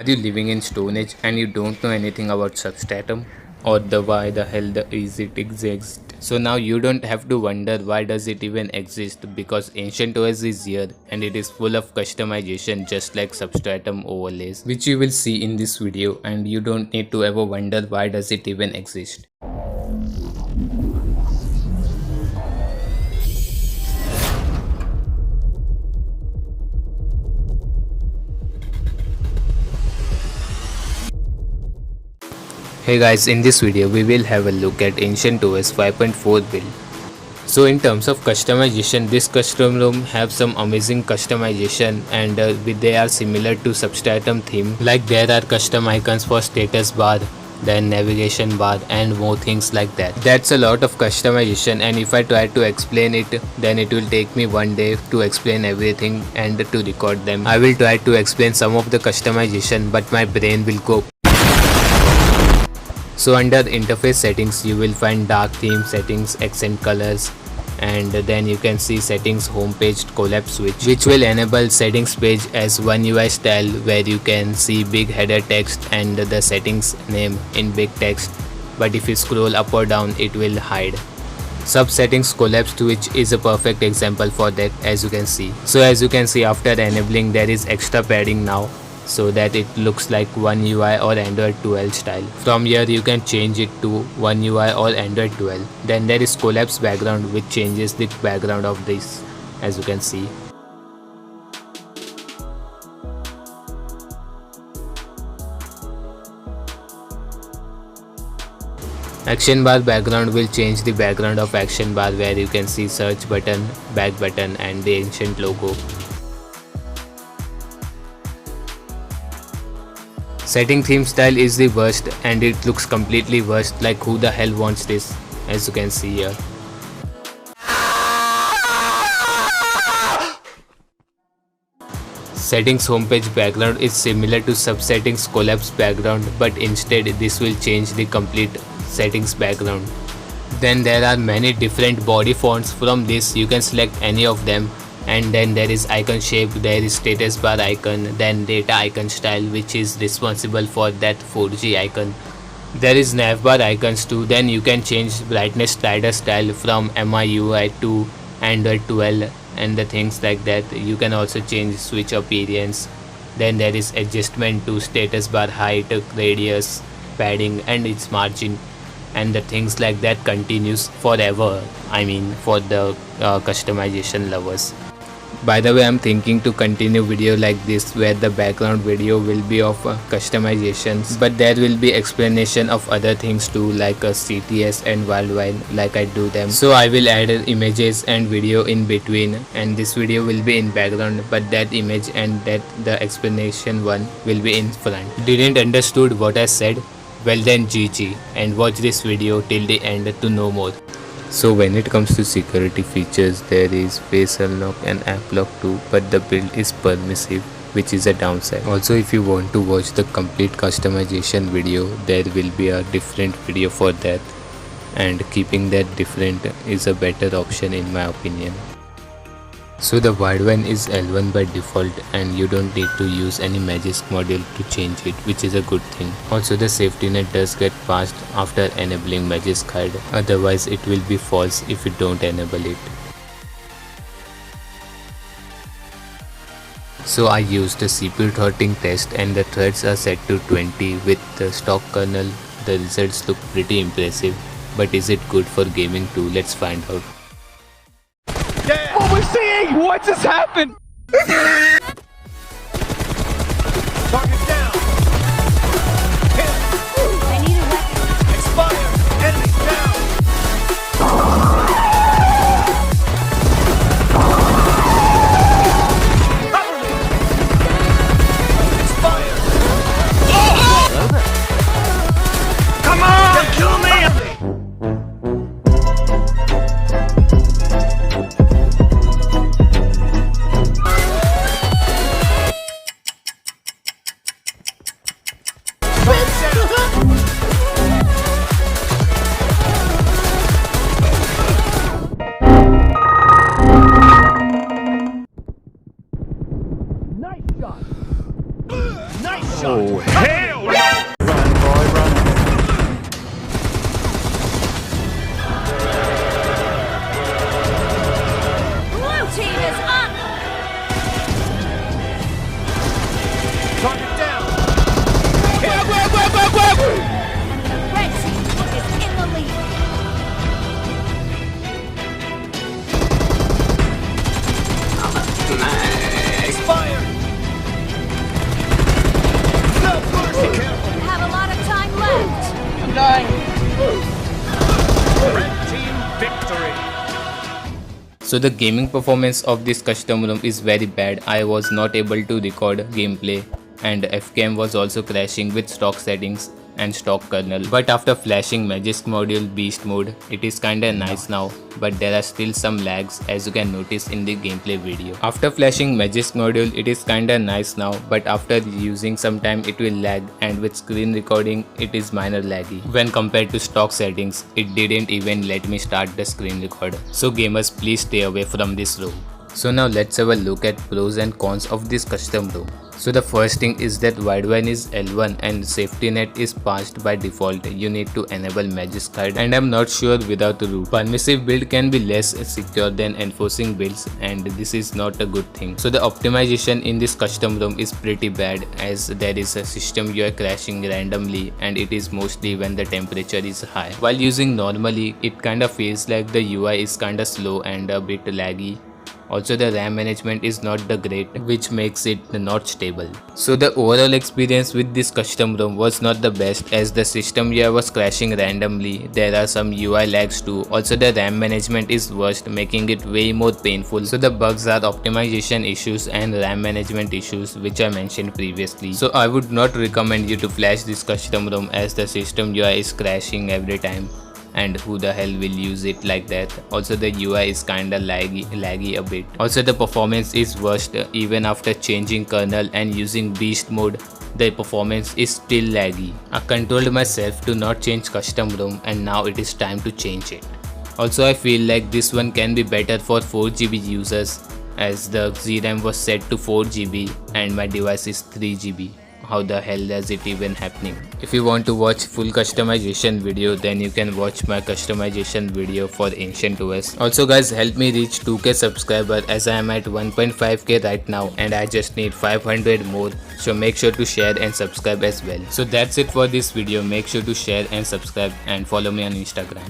Are you living in Stone Age and you don't know anything about substratum or the why the hell is it exist? So now you don't have to wonder why does it even exist, because Ancient OS is here and it is full of customization just like substratum overlays, which you will see in this video, and you don't need to ever wonder why does it even exist. Hey guys, in this video we will have a look at Ancient OS 5.4 build. So in terms of customization, this custom ROM have some amazing customization, and they are similar to Substratum theme. Like there are custom icons for status bar, then navigation bar and more things like that. That's a lot of customization, and if I try to explain it, then it will take me one day to explain everything and to record them. I will try to explain some of the customization, but my brain will go. So under interface settings you will find dark theme settings, accent colors, and then you can see settings homepage collapse switch, which will enable settings page as one UI style, where you can see big header text and the settings name in big text, but if you scroll up or down it will hide. Sub settings collapse switch is a perfect example for that, as you can see. So as you can see, after enabling there is extra padding now, so that it looks like One UI or Android 12 style. From here you can change it to One UI or Android 12. Then there is collapse background, which changes the background of this, as you can see. Action bar background will change the background of action bar, where you can see search button, back button and the Ancient logo. Setting theme style is the worst, and it looks completely worst, like who the hell wants this, as you can see here. Settings homepage background is similar to subsettings collapse background, but instead this will change the complete settings background. Then there are many different body fonts. From this you can select any of them, and then there is icon shape, there is status bar icon, then data icon style, which is responsible for that 4G icon. There is navbar icons too. Then you can change brightness slider style from MIUI to Android 12 and the things like that. You can also change switch appearance. Then there is adjustment to status bar height, radius, padding and its margin, and the things like that continues forever, I mean for the customization lovers. By the way, I'm thinking to continue video like this, where the background video will be of customizations, but there will be explanation of other things too, like CTS and worldwide, like I do them. So I will add images and video in between, and this video will be in background, but that image and that the explanation one will be in front. Didn't understood what I said? Well then GG, and watch this video till the end to know more. So when it comes to security features, there is face unlock and app lock too, but the build is permissive, which is a downside. Also, if you want to watch the complete customization video, there will be a different video for that, and keeping that different is a better option in my opinion. So the wideband is L1 by default, and you don't need to use any Magisk module to change it, which is a good thing. Also the safety net does get passed after enabling Magisk hide, otherwise it will be false if you don't enable it. So I used the CPU throttling test, and the threads are set to 20 with the stock kernel. The results look pretty impressive, but is it good for gaming too? Let's find out. What we're seeing! What just happened? Target down. Hit. I need a weapon. Expire. Enemy down. Cover me. Expire. Come on, kill me! Oh, hell! Run, boy, run. Blue team is up! Target down. And the red team is in the lead. Fire! No mercy! We have a lot of time left. Red team victory! So the gaming performance of this custom room is very bad. I was not able to record gameplay and FCAM was also crashing with stock settings and stock kernel. But after flashing Magisk module beast mode, it is kinda nice now, but there are still some lags as you can notice in the gameplay video. After flashing Magisk module, it is kinda nice now, but after using some time it will lag, and with screen recording it is minor laggy. When compared to stock settings, it didn't even let me start the screen record. So gamers, please stay away from this room. So now let's have a look at pros and cons of this custom room. So the first thing is that Widevine is L1 and safety net is passed by default. You need to enable Magisk Hide, and I'm not sure without root. Permissive build can be less secure than enforcing builds, and this is not a good thing. So the optimization in this custom room is pretty bad, as there is a system UI crashing randomly, and it is mostly when the temperature is high. While using normally, it kinda feels like the UI is kinda slow and a bit laggy. Also the RAM management is not the great, which makes it not stable. So the overall experience with this custom ROM was not the best, as the system UI was crashing randomly. There are some UI lags too. Also the RAM management is worst, making it way more painful. So the bugs are optimization issues and RAM management issues, which I mentioned previously. So I would not recommend you to flash this custom ROM, as the system UI is crashing every time, and who the hell will use it like that. Also the UI is kinda laggy a bit. Also the performance is worst. Even after changing kernel and using beast mode, the performance is still laggy. I controlled myself to not change custom ROM, and now it is time to change it. Also I feel like this one can be better for 4GB users, as the VRAM was set to 4GB and my device is 3GB. How the hell is it even happening? If you want to watch full customization video, then you can watch my customization video for Ancient OS. Also guys, help me reach 2k subscriber, as I am at 1.5k right now and I just need 500 more. So make sure to share and subscribe as well. So that's it for this video. Make sure to share and subscribe and follow me on Instagram.